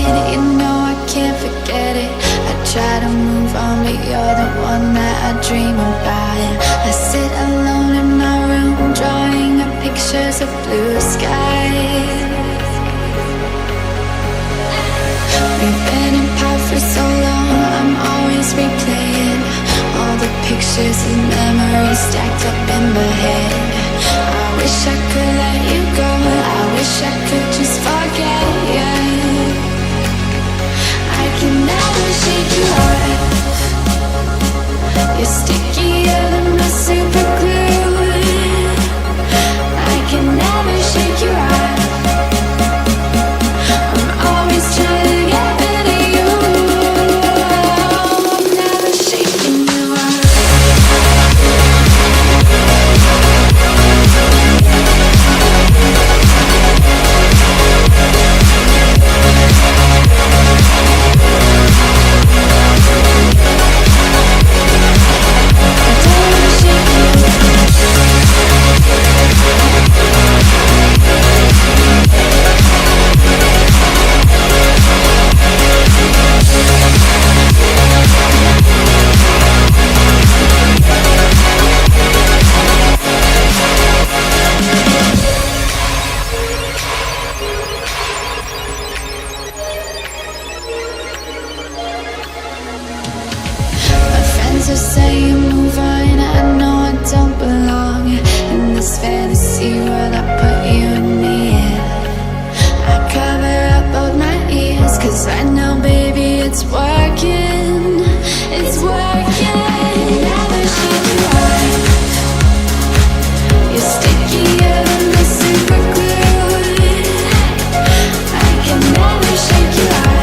You know I can't forget it. I try to move on, but you're the one that I dream about. I sit alone in my room, drawing up pictures of blue skies. We've been apart for so long, I'm always replaying all the pictures and memories stacked up in my head. I wish I could let you go, I wish I could just forget you. I can never shake you off. You're stickier than my super glue. I can never shake you off. I'm always trying to get rid of you. I'm never shaking you off. Are saying move on, I know I don't belong in this fantasy world I put you and me in. I cover up both my ears, cause I know baby it's working. It's working. Never shake you off. You're stickier than the super glue. I can never shake you off.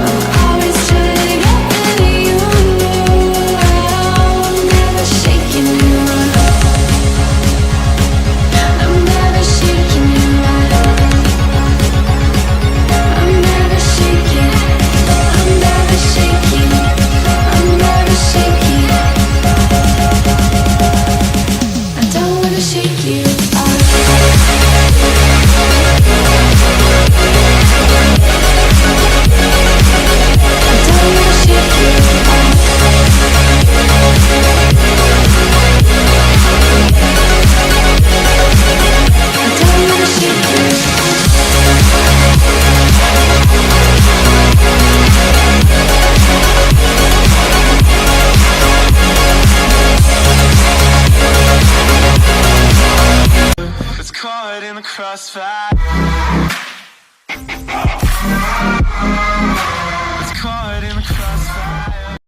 I'm always trying to get rid of you. I'm never shaking you off. I'm never shaking you off. I'm never shaking. I'm never shaking. I'm never shaking. I don't wanna shake you off. I don't wanna shake you off. I don't wanna shake you. It's caught in the crossfire.